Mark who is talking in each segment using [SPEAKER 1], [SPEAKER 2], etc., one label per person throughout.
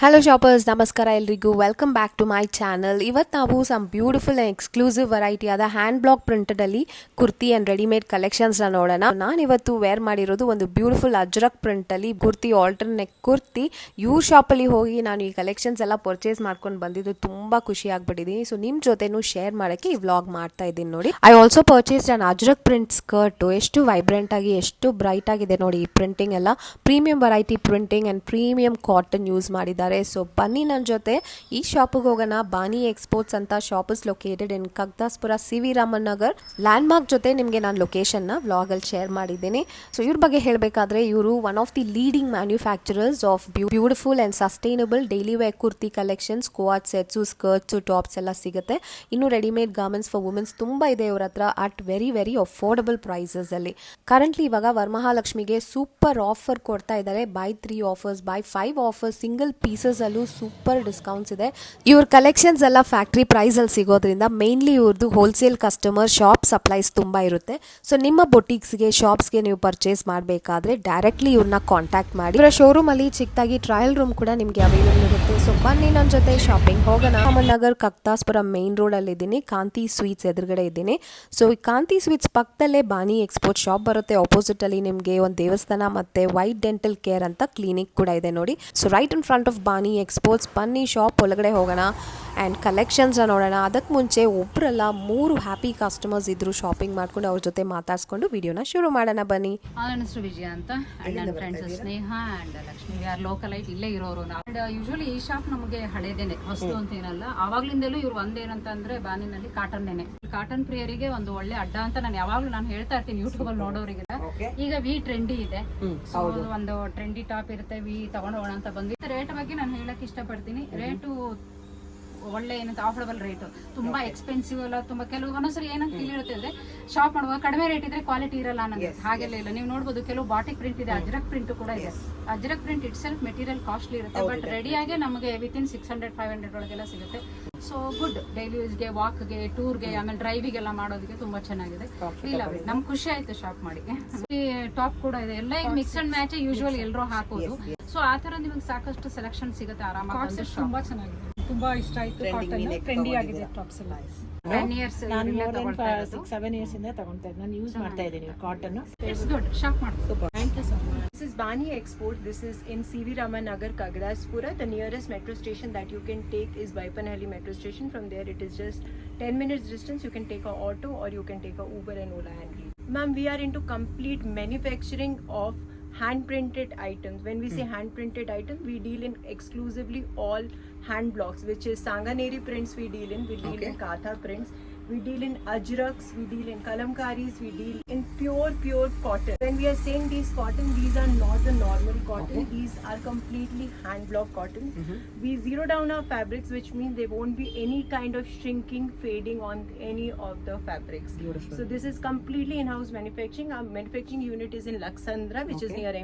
[SPEAKER 1] Hello shoppers, ನಮಸ್ಕಾರ ಎಲ್ರಿಗೂ. Welcome back to my channel. ಇವತ್ತು ನಾವು some beautiful and exclusive variety ಆದ ಹ್ಯಾಂಡ್ ಬ್ಲಾಕ್ ಪ್ರಿಂಟಲ್ಲಿ ಕುರ್ತಿ ಆ್ಯಂಡ್ ರೆಡಿಮೇಡ್ ಕಲೆಕ್ಷನ್ಸ್ನ ನೋಡೋಣ. ನಾನು ಇವತ್ತು ವೇರ್ ಮಾಡಿರೋದು ಒಂದು ಬ್ಯೂಟಿಫುಲ್ ಅಜ್ರಕ್ ಪ್ರಿಂಟಲ್ಲಿ ಕುರ್ತಿ, ಆಲ್ಟರ್ನೆಕ್ ಕುರ್ತಿ. ಇವ್ರ ಶಾಪಲ್ಲಿ ಹೋಗಿ ನಾನು ಈ ಕಲೆಕ್ಷನ್ಸ್ ಎಲ್ಲ ಪರ್ಚೇಸ್ ಮಾಡ್ಕೊಂಡು ಬಂದಿದ್ದು ತುಂಬ ಖುಷಿ ಆಗ್ಬಿಟ್ಟಿದ್ದೀನಿ. ಸೊ ನಿಮ್ಮ ಜೊತೆನೂ ಶೇರ್ ಮಾಡೋಕ್ಕೆ ಈ ವ್ಲಾಗ್ ಮಾಡ್ತಾ ಇದ್ದೀನಿ ನೋಡಿ. I also purchased an Ajrak print skirt. ಎಷ್ಟು ವೈಬ್ರೆಂಟ್ ಆಗಿ, ಎಷ್ಟು ಬ್ರೈಟ್ ಆಗಿದೆ ನೋಡಿ. ಈ ಪ್ರಿಂಟಿಂಗ್ ಎಲ್ಲ premium variety printing and premium cotton use ಮಾಡಿದ್ದಾರೆ. ಸೊ ಬನ್ನಿ ನನ್ನ ಜೊತೆ ಈ ಶಾಪಿಗೆ ಹೋಗೋಣ. ಬಾನಿ ಎಕ್ಸ್ಪೋರ್ಟ್ಸ್ ಅಂತ shop is located in Kagdaspura, C V. Raman Nagar. Landmark ಜೊತೆ ನಿಮಗೆ ನಾನು ಲೊಕೇಶನ್ನ ವ್ಲಾಗಲ್ಲಿ ಶೇರ್ ಮಾಡಿದ್ದೀನಿ. ಸೊ ಇವ್ರ ಬಗ್ಗೆ ಹೇಳಬೇಕಾದ್ರೆ ಇವರು one of the leading manufacturers of beautiful and sustainable daily wear kurti collections, coord sets, skirts, tops ಎಲ್ಲ ಸಿಗುತ್ತೆ. ಇನ್ನು ರೆಡಿಮೇಡ್ ಗಾರ್ಮೆಂಟ್ಸ್ ಫಾರ್ ವುಮೆನ್ಸ್ ತುಂಬ ಇದೆ ಇವ್ರ ಹತ್ರ at very very affordable prices ಅಲ್ಲಿ. ಕರೆಂಟ್ಲಿ ಇವಾಗ ವರಮಹಾಲಕ್ಷ್ಮಿಗೆ ಸೂಪರ್ ಆಫರ್ ಕೊಡ್ತಾ ಇದ್ದಾರೆ. Buy 3 offers, buy 5 offers, single pieces ಅಲ್ಲೂ ಸೂಪರ್ ಡಿಸ್ಕೌಂಟ್ಸ್ ಇದೆ. ಇವ್ರ ಕಲೆಕ್ಷನ್ಸ್ ಎಲ್ಲ ಫ್ಯಾಕ್ಟ್ರಿ ಪ್ರೈಸ್ ಅಲ್ಲಿ ಸಿಗೋದ್ರಿಂದ ಮೇನ್ಲಿ ಇವ್ರದ್ದು ಹೋಲ್ಸೇಲ್ ಕಸ್ಟಮರ್ ಶಾಪ್ ಸಪ್ಲೈಸ್ ತುಂಬಾ ಇರುತ್ತೆ. ಸೊ ನಿಮ್ಮ ಬೊಟಿಕ್ಸ್ಗೆ, ಶಾಪ್ಸ್ಗೆ ನೀವು ಪರ್ಚೇಸ್ ಮಾಡಬೇಕಾದ್ರೆ ಡೈರೆಕ್ಟ್ಲಿ ಇವ್ರನ್ನ ಕಾಂಟ್ಯಾಕ್ಟ್ ಮಾಡಿ. ಇವರ ಶೋರೂಮ್ ಅಲ್ಲಿ ಚಿಕ್ಕದಾಗಿ ಟ್ರಯಲ್ ರೂಮ್ ಕೂಡ ನಿಮಗೆ ಅವೈಲೇಬಲ್ ಇರುತ್ತೆ. ಸೊ ಬನ್ನಿ ನನ್ನ ಜೊತೆ ಶಾಪಿಂಗ್ ಹೋಗೋಣ. ರಾಮನ್ ನಗರ್ ಕಗ್ದಾಸ್ಪುರ ಮೇನ್ ರೋಡ್ ಅಲ್ಲಿ ಇದ್ದೀನಿ. ಕಾಂತಿ ಸ್ವೀಟ್ಸ್ ಎದುರುಗಡೆ ಇದ್ದೀನಿ. ಸೊ ಈ ಕಾಂತಿ ಸ್ವೀಟ್ಸ್ ಪಕ್ಕದಲ್ಲೇ ಬಾನಿ ಎಕ್ಸ್ಪೋರ್ಟ್ ಶಾಪ್ ಬರುತ್ತೆ. ಆಪೋಸಿಟ್ ಅಲ್ಲಿ ನಿಮಗೆ ಒಂದು ದೇವಸ್ಥಾನ ಮತ್ತೆ ವೈಟ್ ಡೆಂಟಲ್ ಕೇರ್ ಅಂತ ಕ್ಲಿನಿಕ್ ಕೂಡ ಇದೆ ನೋಡಿ. So right in front of Baani exports. ಬನ್ನಿ ಶಾಪ್ ಒಳಗಡೆ ಹೋಗೋಣ ಆ್ಯಂಡ್ ಕಲೆಕ್ಷನ್ಸ್ ನೋಡೋಣ. ಅದಕ್ಕೆ ಮುಂಚೆ ಒಬ್ಬರಲ್ಲ 3 ಹ್ಯಾಪಿ ಕಸ್ಟಮರ್ಸ್ ಇದ್ರು ಶಾಪಿಂಗ್ ಮಾಡ್ಕೊಂಡು. ಅವ್ರ ಜೊತೆ ಮಾತಾಡ್ಸ್ಕೊಂಡು ವಿಡಿಯೋನ ಶುರು ಮಾಡೋಣ ಬನ್ನಿ.
[SPEAKER 2] ನನ್ನ ಹೆಸರು ವಿಜಯ ಅಂತ ಅಂಡ್ ನನ್ನ friends Sneha and Lakshmi. We are localite, ಇಲ್ಲೇ ಇರೋರು. ಅಂಡ್ ಯೂಶುವಲಿ ಈ ಶಾಪ್ ನಮಗೆ ಹಳೇದೇನೆ, ಹೊಸ್ತು ಅಂತ ಏನಲ್ಲ. ಆವಾಗ್ಲಿಂದಲೂ ಇವ್ರು ಒಂದೇನಂತ ಅಂದ್ರೆ ಬಾನಿನಲ್ಲಿ ಕಾಟನ್ನೇನೆ. ಕಾಟನ್ ಪ್ರಿಯರಿಗೆ ಒಂದು ಒಳ್ಳೆ ಅಡ್ಡ ಅಂತ ನಾನು ಯಾವಾಗ್ಲೂ ಹೇಳ್ತಾ ಇರ್ತೀನಿ ಯೂಟ್ಯೂಬ್ ಅಲ್ಲಿ ನೋಡೋರಿಗೆ. ಈಗ ವಿ ಟ್ರೆಂಡಿ ಇದೆ, ಸೊ ಒಂದು ಟ್ರೆಂಡಿ ಟಾಪ್ ಇರುತ್ತೆ, ವಿ ತಗೊಂಡೋಗೋಣ ಅಂತ ಬಂದ್ವಿ. ರೇಟ್ ಬಗ್ಗೆ ನಾನು ಹೇಳಕ್ ಇಷ್ಟಪಡ್ತೀನಿ. ರೇಟು ಒಳ್ಳೆ ಏನಂತ ಆಫರ್ಡಬಲ್ ರೇಟು, ತುಂಬಾ ಎಕ್ಸ್ಪೆನ್ಸಿವ್ ಅಲ್ಲ. ತುಂಬಾ ಕೆಲವು ಒಂದೊಂದ್ಸರಿ ಏನಂತ ಫೀಲ್ ಇರುತ್ತೆ ಅಂದ್ರೆ ಶಾಪ್ ಮಾಡುವಾಗ ಕಡಿಮೆ ರೇಟ್ ಇದ್ರೆ ಕ್ವಾಲಿಟಿ ಇರಲ್ಲ ಅನ್ನೋದು. ಹಾಗೆಲ್ಲ ಇಲ್ಲ. ನೀವು ನೋಡ್ಬೋದು ಕೆಲವು ಬಾಟಿಕ್ ಪ್ರಿಂಟ್ ಇದೆ, ಅಜ್ರಕ್ ಪ್ರಿಂಟ್ ಕೂಡ ಇದೆ. Ajrakh print it self material costly ಇರುತ್ತೆ, ಬಟ್ ರೆಡಿಯಾಗಿ ನಮಗೆ ವಿತಿನ್ 600-500 ಒಳಗೆಲ್ಲ ಸಿಗುತ್ತೆ. ಸೊ ಗುಡ್ ಡೈಲಿ ಯೂಸ್ಗೆ, ವಾಕ್ಗೆ, ಟೂರ್ಗೆ, ಆಮೇಲೆ ಡ್ರೈವಿಗೆಲ್ಲ ಮಾಡೋದಕ್ಕೆ ತುಂಬಾ ಚೆನ್ನಾಗಿದೆ. ಫೀಲ್ ಆಗುತ್ತೆ. ನಮ್ಗೆ ಖುಷಿ ಆಯ್ತು ಶಾಪ್ ಮಾಡಿ. ಟಾಪ್ ಕೂಡ ಇದೆ. ಎಲ್ಲ ಈಗ ಮಿಕ್ಸ್ ಅಂಡ್ ಮ್ಯಾಚ್ ಯೂಶುವಲ್ ಎಲ್ಲರೂ ಹಾಕೋದು. ಸೊ ಆ ತರ ನಿಮಗೆ ಸಾಕಷ್ಟು ಸೆಲೆಕ್ಷನ್ ಸಿಗುತ್ತೆ ಆರಾಮಾಗಿ. ತುಂಬಾ ಚೆನ್ನಾಗಿದೆ, ತುಂಬಾ ಇಷ್ಟ ಆಯ್ತು. ಕಾಟನ್ ಟ್ರೆಂಡಿ ಆಗಿದೆ ಟಾಪ್ಸ್ ಎಲ್ಲ. 10 years ನಾನು 6-7 years ಇಂದ ತಗೊಂತಾ ಇದ್ದೀನಿ. ನಾನು ಯೂಸ್ ಮಾಡ್ತಾ ಇದ್ದೀನಿ ಕಾಟನ್. It's good. ಶಾಪ್ ಮಾಡಿ. Super. Thank you so much.
[SPEAKER 3] This is Bani Export. This is in C.V. Raman Nagar, Kagdaspura. The nearest metro station that you can take is Baipanhalli metro station. From there it is just 10 minutes distance. You can take a auto or you can take a Uber and Ola and leave. Ma'am, we are into complete manufacturing of hand printed items. When we say hand printed items, we deal in exclusively all hand blocks, which is Sanganeri prints we deal in. We deal in Katha prints. We deal in ajraks, we deal in kalamkaris, we deal in pure cotton. When we are saying these cotton, these are not the normal cotton. These are completely hand block cotton. We zero down our fabrics, which means there won't be any kind of shrinking, fading on any of the fabrics. Beautiful. So this is completely in-house manufacturing. Our manufacturing unit is in Laksandra, which is near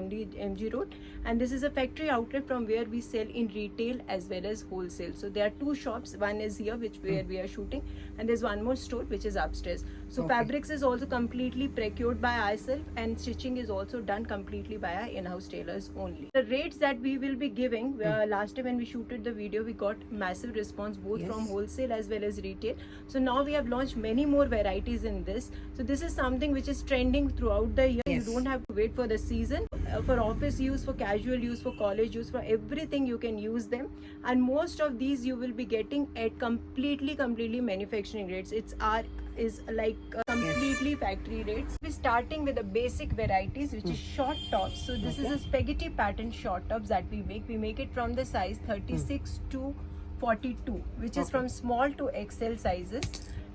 [SPEAKER 3] MG Road, and this is a factory outlet from where we sell in retail as well as wholesale. So there are 2 shops. One is here, where we are shooting, and there's one more store which is upstairs. So fabrics is also completely procured by ourselves, and stitching is also done completely by our in-house tailors only. The rates that we will be giving, last time when we shooted the video, we got massive response both from wholesale as well as retail. So now we have launched many more varieties in this. So this is something which is trending throughout the year. You don't have to wait for the season. For office use, for casual use, for college use, for everything you can use them. And most of these you will be getting at completely manufacturing rates. It's like completely factory rates. We're starting with the basic varieties, which is short tops. So this is a spaghetti pattern short tops that we make. We make it from the size 36 to 42, which is from small to XL sizes,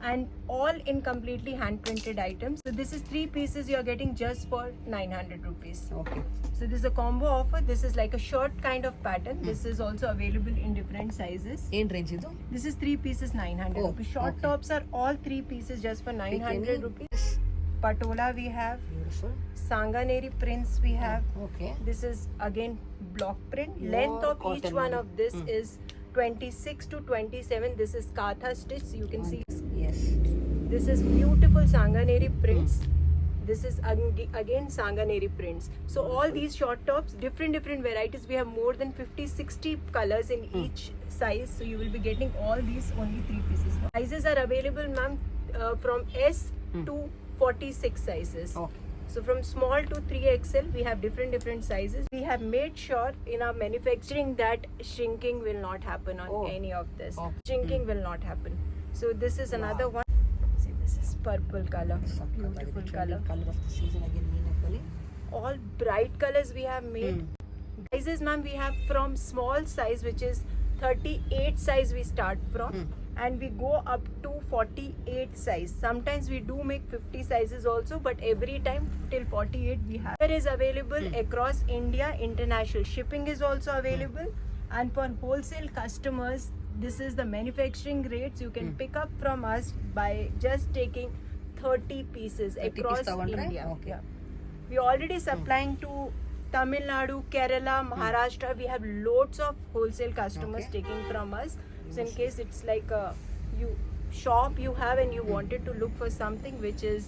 [SPEAKER 3] and all in completely hand printed items. So this is 3 pieces you are getting just for 900 rupees. Okay. So this is a combo offer. This is like a short kind of pattern. This is also available in different sizes.
[SPEAKER 1] ಏನು range ಇದು?
[SPEAKER 3] This is 3 pieces 900 rupees. Short tops are all 3 pieces just for 900 rupees. Patola we have. Beautiful. Sanganeri prints we have. Okay. This is again block print. Length of each one of this is 26 to 27. This is Katha stitch. You can see. Yes. This is beautiful Sanganeri prints. This is again Sanganeri prints. So all these short tops, different varieties. We have more than 50-60 colors in each size. So you will be getting all these only 3 pieces. Sizes are available, ma'am, from S to 46 sizes.
[SPEAKER 4] Okay.
[SPEAKER 3] So from small to 3XL, we have different sizes. We have made sure in our manufacturing that shrinking will not happen on any of this.
[SPEAKER 4] Okay.
[SPEAKER 3] Shrinking will not happen. So this is another one. See, this is purple color, beautiful color.
[SPEAKER 4] Color of the season again, Meenakali.
[SPEAKER 3] All bright colors we have made. Sizes, ma'am, we have from small size, which is 38 size we start from, and we go up to 48 size. Sometimes we do make 50 sizes also, but every time till 48 we have. It is available across India. International shipping is also available, and for wholesale customers, this is the manufacturing rates you can pick up from us by just taking 30 pieces
[SPEAKER 4] 30
[SPEAKER 3] across
[SPEAKER 4] piece ತಗೊಂಡ್ರೆ?
[SPEAKER 3] India.
[SPEAKER 4] Okay.
[SPEAKER 3] Yeah. We already supplying to Tamil Nadu, Kerala, Maharashtra. We have loads of wholesale customers
[SPEAKER 4] Okay.
[SPEAKER 3] taking from us. So in case it's like a shop you have and you wanted to look for something which is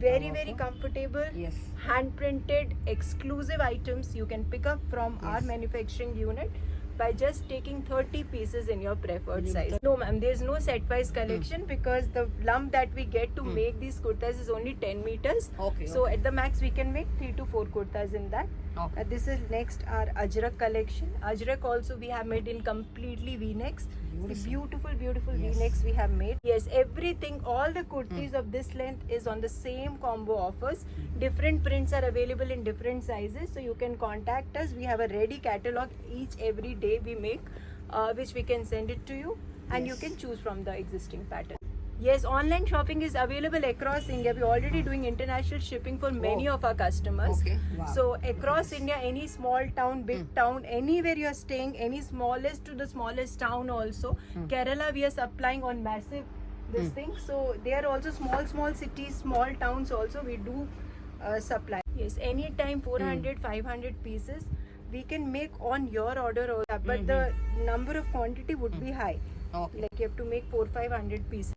[SPEAKER 3] very comfortable,
[SPEAKER 4] Yes.
[SPEAKER 3] hand printed exclusive items you can pick up from our manufacturing unit by just taking 30 pieces in your preferred size. No ma'am, there's no set wise collection because the lump that we get to make these kurtas is only 10 meters.
[SPEAKER 4] Okay,
[SPEAKER 3] So at the max we can make 3 to 4 kurtas in that.
[SPEAKER 4] Okay.
[SPEAKER 3] This is next our Ajrak collection. Ajrak also we have made in completely V-necks. The beautiful V-necks we have made. Yes, everything, all the kurtis of this length is on the same combo offers. Different prints are available in different sizes, so you can contact us. We have a ready catalog every day we make, which we can send it to you, and you can choose from the existing pattern. Yes, online shopping is available across India. We're already doing international shipping for many of our customers.
[SPEAKER 4] Okay. Wow.
[SPEAKER 3] So across India, any small town, big town, anywhere you're staying, any smallest to the smallest town also. Kerala, we are supplying on massive this thing. So they are also small cities, small towns also. We do supply. Yes, anytime 400, 500 pieces. We can make on your order also, but the number of quantity would be high.
[SPEAKER 4] Okay.
[SPEAKER 3] Like you have to make 400-500 pieces.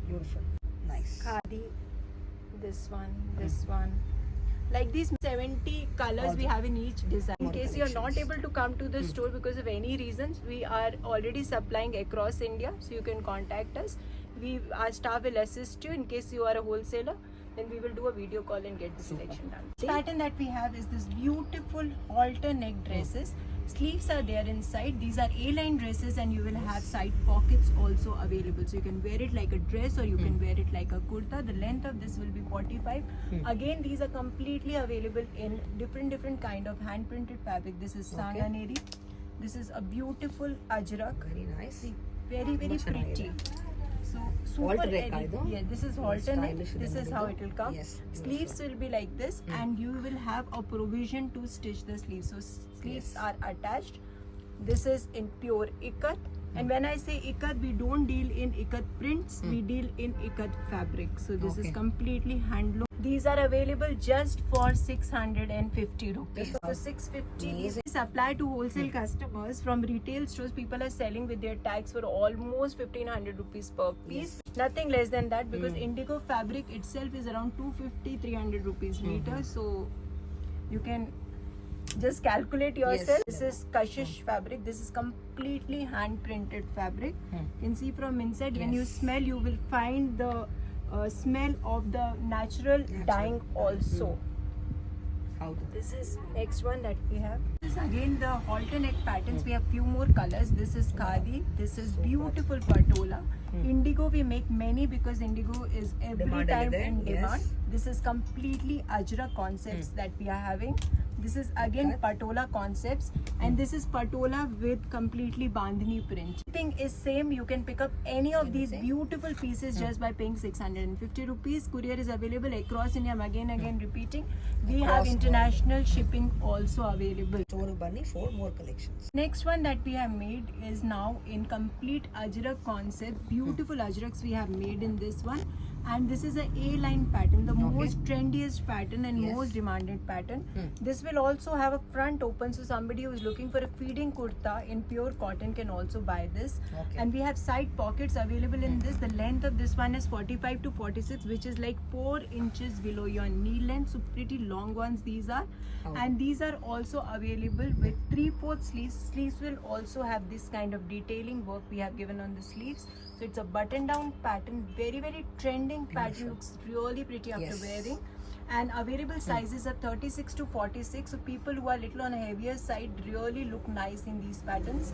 [SPEAKER 4] Beautiful. Nice.
[SPEAKER 3] Khadi, this one. Like these 70 colors we have in each design. In case you are not able to come to the store because of any reasons, we are already supplying across India, so you can contact us. Our staff will assist you. In case you are a wholesaler, then we will do a video call and get the selection done. The pattern that we have is this beautiful halter neck dresses. Sleeves are there inside. These are A-line dresses, and you will have side pockets also available. So you can wear it like a dress or you can wear it like a kurta. The length of this will be 45. Again, these are completely available in different kind of hand printed fabric. This is Sanganeri. This is a beautiful Ajrak.
[SPEAKER 4] Very nice.
[SPEAKER 3] See, very
[SPEAKER 4] Much
[SPEAKER 3] pretty. So super
[SPEAKER 4] Halter neck,
[SPEAKER 3] airy.
[SPEAKER 4] ಇದು?
[SPEAKER 3] Yeah, this is halter neck.
[SPEAKER 4] stylish
[SPEAKER 3] This
[SPEAKER 4] ಇದೆ
[SPEAKER 3] is how
[SPEAKER 4] ನೋಡಿ
[SPEAKER 3] it will come.
[SPEAKER 4] Yes,
[SPEAKER 3] Sleeves will be like this, and you will have a provision to stitch the sleeves. So sleeves are attached. This is in pure ikat. And when I say ikat, we don't deal in ikat prints, we deal in ikat fabric. So this is
[SPEAKER 4] Okay.
[SPEAKER 3] completely handloom. These are available just for 650 rupees.
[SPEAKER 4] Just
[SPEAKER 3] For 650,
[SPEAKER 4] amazing.
[SPEAKER 3] we supply to wholesale customers. From retail stores, people are selling with their tags for almost 1500 rupees per piece. Nothing less than that, because indigo fabric itself is around 250-300 rupees meter. So you can just calculate yourself. This is Kashish fabric. This is completely hand printed fabric. You can see from inside. When you smell, you will find the smell of the natural dyeing also.
[SPEAKER 4] How to
[SPEAKER 3] This is next one that we have. This is again the halter neck patterns. We have few more colors. This is khadi. This is beautiful patola. Indigo we make many because indigo is every
[SPEAKER 4] Demand
[SPEAKER 3] time
[SPEAKER 4] ಇದೆ,
[SPEAKER 3] in demand.
[SPEAKER 4] yes.
[SPEAKER 3] This is completely Ajrak concepts that we are having. This is again patola concepts, and this is patola with completely bandhani print. Everything is same. You can pick up any of these beautiful pieces just by paying 650 rupees. Courier is available across India. I'm again repeating. We have
[SPEAKER 4] Across
[SPEAKER 3] international shipping also available.
[SPEAKER 4] store bunny for more collections.
[SPEAKER 3] Next one that we have made is now in complete Ajrak concept. Beautiful Ajraks we have made in this one, And this is a A-line pattern, the most trendiest pattern and
[SPEAKER 4] Yes.
[SPEAKER 3] most demanded pattern. This will also have a front open, so somebody who is looking for a feeding kurta in pure cotton can also buy this.
[SPEAKER 4] Okay.
[SPEAKER 3] And we have side pockets available in this. The length of this one is 45 to 46, which is like 4 inches below your knee length, so pretty long ones these are. And these are also available with 3/4 sleeves. Sleeves will also have this kind of detailing work we have given on the sleeves. So it's a button down pattern, very very trending pattern, looks really pretty after
[SPEAKER 4] Yes.
[SPEAKER 3] wearing. And available sizes are 36 to 46, so people who are little on a heavier side really look nice in these patterns.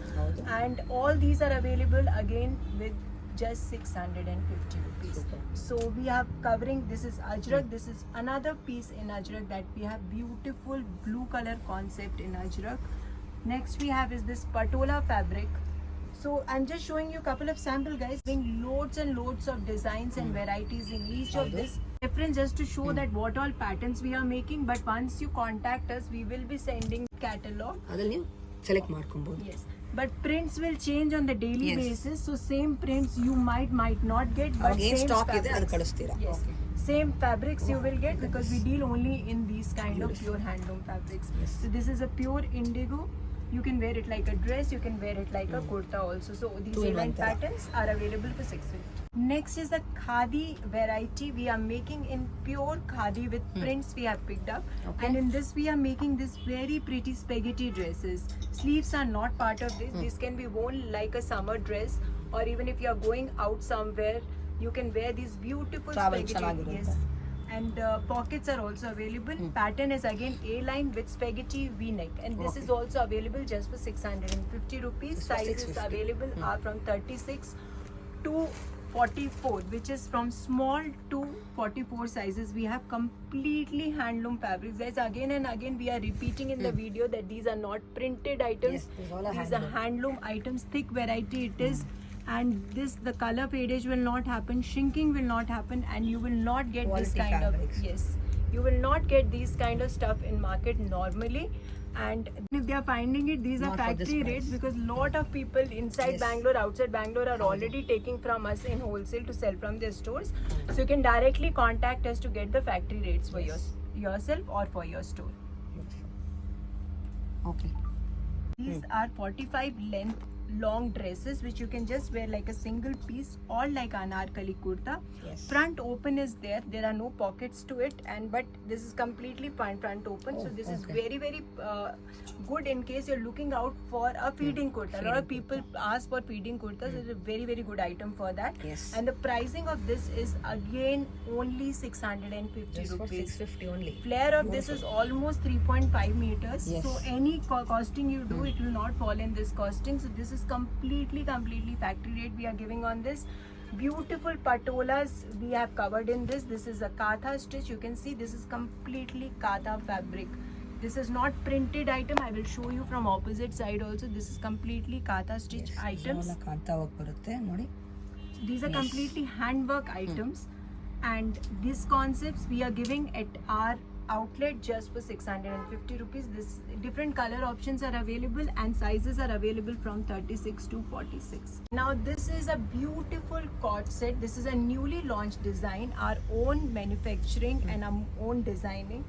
[SPEAKER 3] And all these are available again with just 650 rupees. So we are covering, this is ajrak, this is another piece in ajrak that we have, beautiful blue color concept in ajrak. Next we have is this patola fabric. So I'm just showing you a couple of sample, guys, having loads and loads of designs and varieties in each of this. Reference just to show that what all patterns we are making, but once you contact us, we will be sending catalog.
[SPEAKER 4] ಅದ್ರಲ್ಲಿ ನೀವು select ಮಾಡ್ಕೊಬಹುದು.
[SPEAKER 3] Yes, but prints will change on the daily
[SPEAKER 4] Yes.
[SPEAKER 3] basis, so same prints you might not get, but
[SPEAKER 4] ಅವಾಗ ಏನ್
[SPEAKER 3] same
[SPEAKER 4] stock ಇದೆ ಅದು
[SPEAKER 3] fabrics.
[SPEAKER 4] ಕಳಿಸ್ತೀರಾ?
[SPEAKER 3] Yes,
[SPEAKER 4] Okay.
[SPEAKER 3] same fabrics you will get because we deal only in these kind of pure handloom fabrics.
[SPEAKER 4] Yes.
[SPEAKER 3] So this is a pure indigo. You can wear it like a dress, you can wear it like a kurta also. So these
[SPEAKER 4] Two in one
[SPEAKER 3] A-line
[SPEAKER 4] tara.
[SPEAKER 3] patterns are available for 650. Next is the khadi variety. We are making in pure khadi with prints we have picked up.
[SPEAKER 4] Okay.
[SPEAKER 3] And in this we are making this very pretty spaghetti dresses. Sleeves are not part of this. This can be worn like a summer dress, or even if you are going out somewhere, you can wear these beautiful
[SPEAKER 4] Travel
[SPEAKER 3] spaghetti.
[SPEAKER 4] ಚೆನ್ನಾಗಿರುತ್ತೆ.
[SPEAKER 3] Yes. And pockets are also available. Pattern is again A-line with spaghetti V-neck, and this is also available just for 650 rupees.
[SPEAKER 4] Just for
[SPEAKER 3] Sizes
[SPEAKER 4] 650.
[SPEAKER 3] available are from 36 to 44, which is from small to 44 sizes. We have completely handloom fabrics, guys. Again and again we are repeating in the video that these are not printed items.
[SPEAKER 4] Yes, these all are
[SPEAKER 3] These are handloom items, thick variety it is. And this, the color fadage will not happen, shrinking will not happen, and you will not get this
[SPEAKER 4] Quality
[SPEAKER 3] kind
[SPEAKER 4] fabrics.
[SPEAKER 3] of, yes, you will not get these kind of stuff in market normally. And if they are finding it, these are
[SPEAKER 4] Not for this
[SPEAKER 3] factory
[SPEAKER 4] price.
[SPEAKER 3] rates, because lot of people inside
[SPEAKER 4] Yes.
[SPEAKER 3] Bangalore, outside Bangalore are already taking from us in wholesale to sell from their stores. So you can directly contact us to get the factory rates for yourself or for your store.
[SPEAKER 4] Okay.
[SPEAKER 3] These are 45 length long dresses which you can just wear like a single piece or like anarkali kurta.
[SPEAKER 4] Yes.
[SPEAKER 3] Front open is there are no pockets to it, and but this is completely front open. So this is
[SPEAKER 4] okay.
[SPEAKER 3] very very good in case you're looking out for a feeding kurta. A lot of people ask for feeding kurtas. It's a very very good item for that.
[SPEAKER 4] Yes.
[SPEAKER 3] And the pricing of this is again only 650
[SPEAKER 4] Just for
[SPEAKER 3] rupees.
[SPEAKER 4] 650 only.
[SPEAKER 3] Flare of this is almost 3.5 meters.
[SPEAKER 4] Yes.
[SPEAKER 3] So any costing you do, it will not fall in this costing. So this is completely factory rate we are giving on this. Beautiful patolas we have covered in this. This is a katha stitch. You can see this is completely katha fabric. This is not printed item. I will show you from opposite side also. This is completely katha stitch items.
[SPEAKER 4] ಎಲ್ಲ ಕಾಂತಾ ಹೋಗಿ ಬರುತ್ತೆ ನೋಡಿ.
[SPEAKER 3] These are completely handwork items, and these concepts we are giving at our outlet just for 650 rupees. This different color options are available and sizes are available from 36 to 46. Now this is a beautiful cord set. This is a newly launched design, our own manufacturing and our own designing.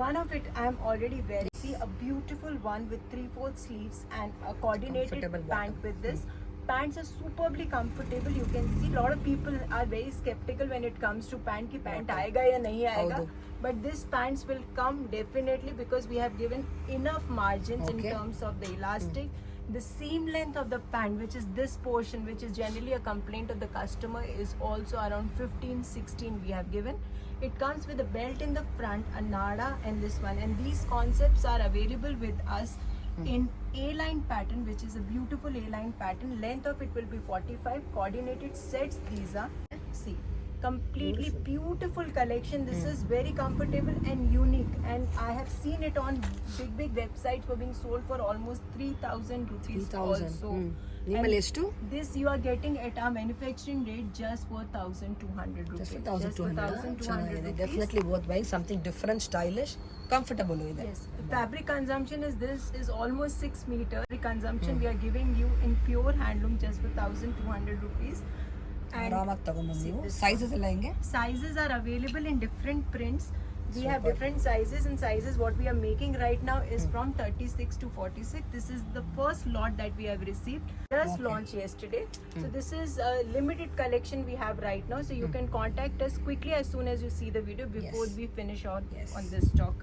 [SPEAKER 3] One of it I am already wearing. See, a beautiful one with 3/4 sleeves and a coordinated
[SPEAKER 4] Comfortable
[SPEAKER 3] pant
[SPEAKER 4] bottom.
[SPEAKER 3] with this. Pants are superbly comfortable. You can see a lot of people are very skeptical when it comes to pant ki pant aayega ya nahi aayega.
[SPEAKER 4] Haudu.
[SPEAKER 3] But this pants will come definitely because we have given enough margins in
[SPEAKER 4] Okay.
[SPEAKER 3] terms of the elastic. The seam length of the pant, which is this portion, which is generally a complaint of the customer, is also around 15-16 we have given. It comes with a belt in the front, a nada, and this one. And these concepts are available with us in A-line pattern, which is a beautiful A-line pattern. Length of it will be 45. Coordinated sets these are. See, completely beautiful collection. This is very comfortable and unique, and I have seen it on big websites for being sold for almost 3,000 rupees
[SPEAKER 4] 3,000.
[SPEAKER 3] also.
[SPEAKER 4] ನಿಮ್ಮಲ್ಲಿ
[SPEAKER 3] And
[SPEAKER 4] ಎಷ್ಟು?
[SPEAKER 3] this you are getting at our manufacturing rate just for 1,200 rupees.
[SPEAKER 4] Just for 1200. ಚೆನ್ನಾಗಿದೆ.
[SPEAKER 3] rupees.
[SPEAKER 4] Definitely worth buying. Something different, stylish, comfortable ಇದೆ.
[SPEAKER 3] Yes, fabric consumption is almost 6 meters. The consumption we are giving you in pure handloom just for 1,200 rupees.
[SPEAKER 4] ಆರಾಮಾಗಿ ತಗೊಂಡ್ಬಂದು
[SPEAKER 3] see
[SPEAKER 4] ನೀವು
[SPEAKER 3] this
[SPEAKER 4] sizes ಎಲ್ಲ ಹೆಂಗೆ
[SPEAKER 3] sizes are available in different prints. We have different sizes, and sizes what we are making right now is from 36 to 46. This is the first lot that we have received, just launched yesterday. So this is a limited collection we have right now, so you can contact us quickly as soon as you see the video before
[SPEAKER 4] Yes.
[SPEAKER 3] we finish on
[SPEAKER 4] Yes.
[SPEAKER 3] on this stock.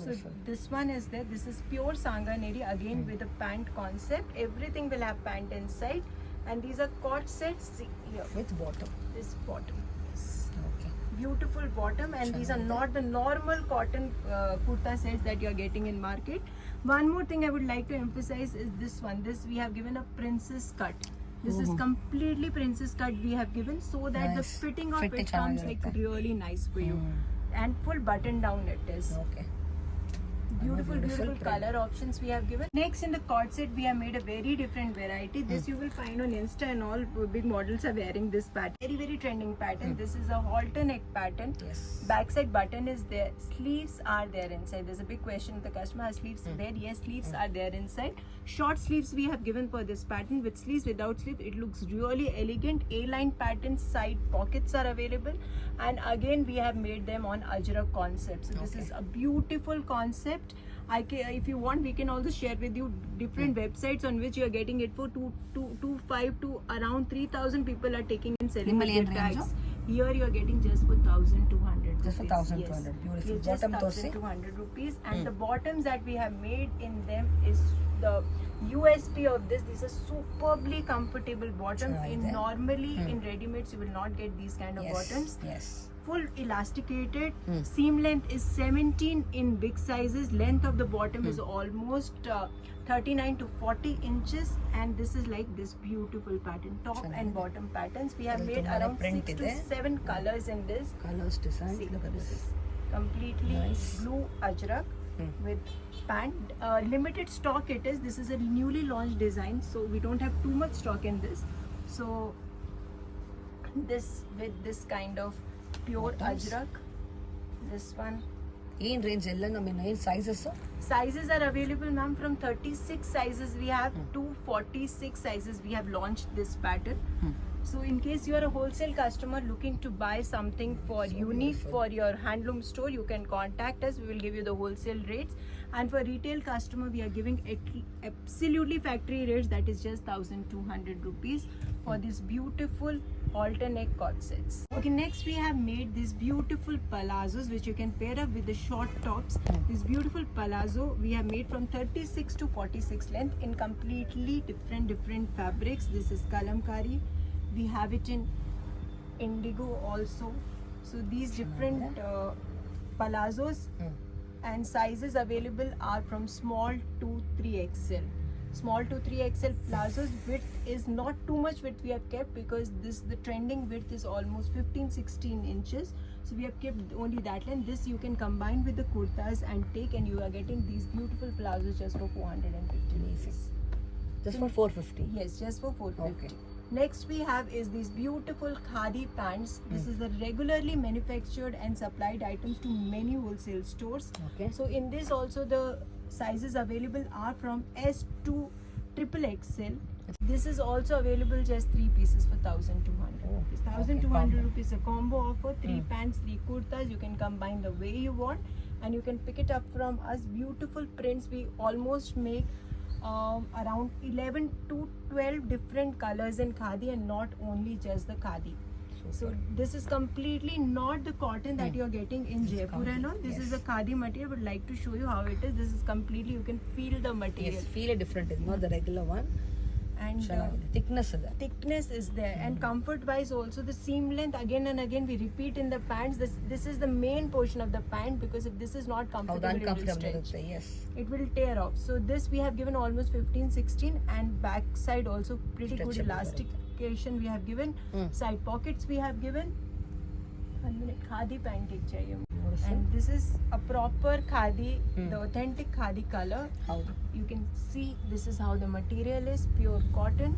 [SPEAKER 3] So
[SPEAKER 4] Beautiful.
[SPEAKER 3] this one is there. This is pure Sanganeri again with a pant concept. Everything will have pant inside, and these are cord sets. See here,
[SPEAKER 4] with bottom
[SPEAKER 3] this bottom.
[SPEAKER 4] Okay
[SPEAKER 3] Beautiful bottom, and these are not the normal cotton kurta sets that you are getting in market. One more thing I would like to emphasize is this one. This we have given a princess cut. This is completely princess cut we have given, so that the
[SPEAKER 4] Nice.
[SPEAKER 3] fitting of
[SPEAKER 4] Fitting
[SPEAKER 3] it comes like
[SPEAKER 4] ಚೆನ್ನಾಗಿರುತ್ತೆ.
[SPEAKER 3] really nice for you, and full button down it is.
[SPEAKER 4] Okay
[SPEAKER 3] Beautiful
[SPEAKER 4] beautiful print.
[SPEAKER 3] color options we have given. Next in the cord set we have made a very different variety. This you will find on Insta, and all big models are wearing this pattern. Very trending pattern. This is a halter neck pattern.
[SPEAKER 4] Yes.
[SPEAKER 3] Backside button is there. Sleeves are there inside. There's a big question. The customer has sleeves there. Yes, sleeves are there inside. Short sleeves we have given for this pattern. With sleeves, without sleeve, it looks really elegant. A-line pattern. Side pockets are available, and again we have made them on Ajrak concept. So this is a beautiful concept. If you want, we can also share with you different websites on which you are getting it for 2,500 to around 3,000 people are taking and selling
[SPEAKER 4] ನಿಮ್ಮಲ್ಲಿ
[SPEAKER 3] with
[SPEAKER 4] ಏನ್
[SPEAKER 3] their
[SPEAKER 4] range?
[SPEAKER 3] tags. Here you are getting just for 1,200.
[SPEAKER 4] Just for
[SPEAKER 3] rupees.
[SPEAKER 4] 1,200. Beautiful.
[SPEAKER 3] Yes, just
[SPEAKER 4] Bottom ತೋರ್ಸಿ.
[SPEAKER 3] 1,200 rupees, and the bottoms that we have made in them is the USP of this. These are superbly comfortable bottom.
[SPEAKER 4] ಚೆನ್ನಾಗಿದೆ.
[SPEAKER 3] Normally in ready-mades you will not get these kind of bottoms.
[SPEAKER 4] Yes
[SPEAKER 3] Full elasticated. Seam length is 17 in big sizes. Length of the bottom is almost 39 to 40 inches, and this is like this beautiful pattern, top and bottom patterns. We have
[SPEAKER 4] ಇದ್ರಲ್ಲಿ
[SPEAKER 3] made
[SPEAKER 4] ತುಂಬಾನೇ
[SPEAKER 3] around
[SPEAKER 4] print
[SPEAKER 3] 6 to
[SPEAKER 4] ಇದೆ.
[SPEAKER 3] 7 colors in this.
[SPEAKER 4] Colours design
[SPEAKER 3] See,
[SPEAKER 4] look at
[SPEAKER 3] this
[SPEAKER 4] this
[SPEAKER 3] is completely
[SPEAKER 4] Nice.
[SPEAKER 3] blue ajrak with pant. Limited stock it is. This is a newly launched design, so we don't have too much stock in this. So this with this kind of pure
[SPEAKER 4] Bottoms.
[SPEAKER 3] ajrak. This one.
[SPEAKER 4] ಏನು range ಎಲ್ಲ ನಮ್ಮ ಏನು sizes
[SPEAKER 3] Sizes are available, ma'am, from 36 sizes we have to 46 sizes we have launched this pattern. So in case you are a wholesale customer looking to buy something for unique for your handloom store, you can contact us. We will give you the wholesale rates. And for retail customer, we are giving absolutely factory rates, that is just 1,200 rupees for this beautiful halter neck cord sets. Okay, next we have made these beautiful palazzos which you can pair up with the short tops. This beautiful palazzo we have made from 36 to 46 length in completely different fabrics. This is kalamkari. We have it in indigo also. So these different palazzos and sizes available are from small to 3XL. Small to 3XL palazzos, width is not too much width we have kept, because the trending width is almost 15-16 inches. So we have kept only that length. This you can combine with the kurtas and take, and you are getting these beautiful palazzos just for 450 rupees.
[SPEAKER 4] Just for 450
[SPEAKER 3] Yes, just for 450.
[SPEAKER 4] Okay.
[SPEAKER 3] Next we have is these beautiful khadi pants. This is the regularly manufactured and supplied items to many wholesale stores.
[SPEAKER 4] Okay.
[SPEAKER 3] So in this also the sizes available are from S to triple XL. This is also available just 3 pieces for 1,200
[SPEAKER 4] Oh,
[SPEAKER 3] rupees.
[SPEAKER 4] okay,
[SPEAKER 3] 1,200
[SPEAKER 4] combo.
[SPEAKER 3] rupees a combo offer. 3 pants, 3 kurtas. You can combine the way you want, and you can pick it up from us. Beautiful prints. We almost make around 11 to 12 different colors in khadi, and not only just the khadi. So this is completely not the cotton that you are getting in Jaipur
[SPEAKER 4] khadi,
[SPEAKER 3] and all. This
[SPEAKER 4] yes.
[SPEAKER 3] is a khadi material. Would like to show you how it is. This is completely, you can feel the material.
[SPEAKER 4] Yes feel different ಇದೆ not the regular one
[SPEAKER 3] And
[SPEAKER 4] ಚೆನ್ನಾಗಿದೆ thickness ಇದೆ
[SPEAKER 3] thickness is there, and comfort wise also the seam length again and again we repeat in the pants. This is the main portion of the pant, because if this is not
[SPEAKER 4] ಹೌದು
[SPEAKER 3] comfortable, it will
[SPEAKER 4] uncomfortable
[SPEAKER 3] stretch.
[SPEAKER 4] ಇರುತ್ತೆ S
[SPEAKER 3] It will tear off. So this we have given almost 15-16, and back side also pretty good
[SPEAKER 4] Stretchable
[SPEAKER 3] elastication we have given. Side pockets we have given. 1 minute, khadi pant ek chahiye. And this is a proper khadi, the authentic khadi color.
[SPEAKER 4] ಹೌದು
[SPEAKER 3] You can see this is how the material is, pure cotton,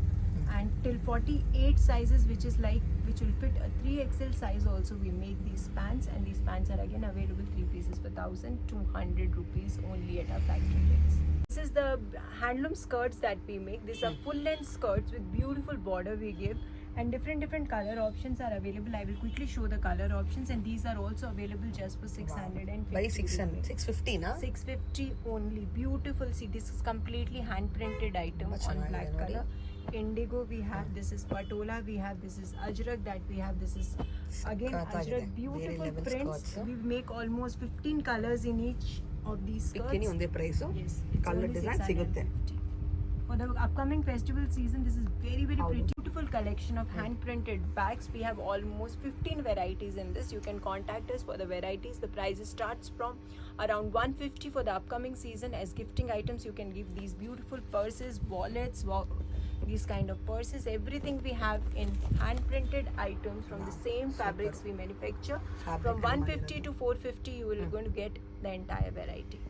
[SPEAKER 3] and till 48 sizes, which will fit a 3XL size also, we make these pants, and these pants are again available 3 pieces for 1,200 rupees only at our factory rates. This is the handloom skirts that we make. These are full length skirts with beautiful border we give, and different color options are available. I will quickly show the color options, and these are also available just for 650
[SPEAKER 4] By 600,
[SPEAKER 3] rupees.
[SPEAKER 4] 650 na?
[SPEAKER 3] 650 only. Beautiful. See, this is completely hand printed item
[SPEAKER 4] Much
[SPEAKER 3] on
[SPEAKER 4] nice,
[SPEAKER 3] black
[SPEAKER 4] Nodi.
[SPEAKER 3] color. Indigo we have, this is patola we have, this is ajrak that we have, this is again
[SPEAKER 4] Sakataಗಿದೆ.
[SPEAKER 3] ajrak. Beautiful
[SPEAKER 4] Very level
[SPEAKER 3] prints.
[SPEAKER 4] skirts.
[SPEAKER 3] We make almost 15 colors in each of these skirts.
[SPEAKER 4] ಬಿಕಿನಿ ಒಂದೇ price
[SPEAKER 3] Yes, it's
[SPEAKER 4] colour
[SPEAKER 3] only
[SPEAKER 4] design ಸಿಗುತ್ತೆ
[SPEAKER 3] 650. For the upcoming festival season, this is very
[SPEAKER 4] How
[SPEAKER 3] pretty. Beautiful collection of hand printed bags. We have almost 15 varieties in this. You can contact us for the varieties. The prices starts from around 150 for the upcoming season. As gifting items, you can give these beautiful purses, wallets, these kind of purses. Everything we have in hand printed items from the same fabrics we manufacture.
[SPEAKER 4] Fabric
[SPEAKER 3] From
[SPEAKER 4] and
[SPEAKER 3] 150 to 450, you will going to get the entire variety.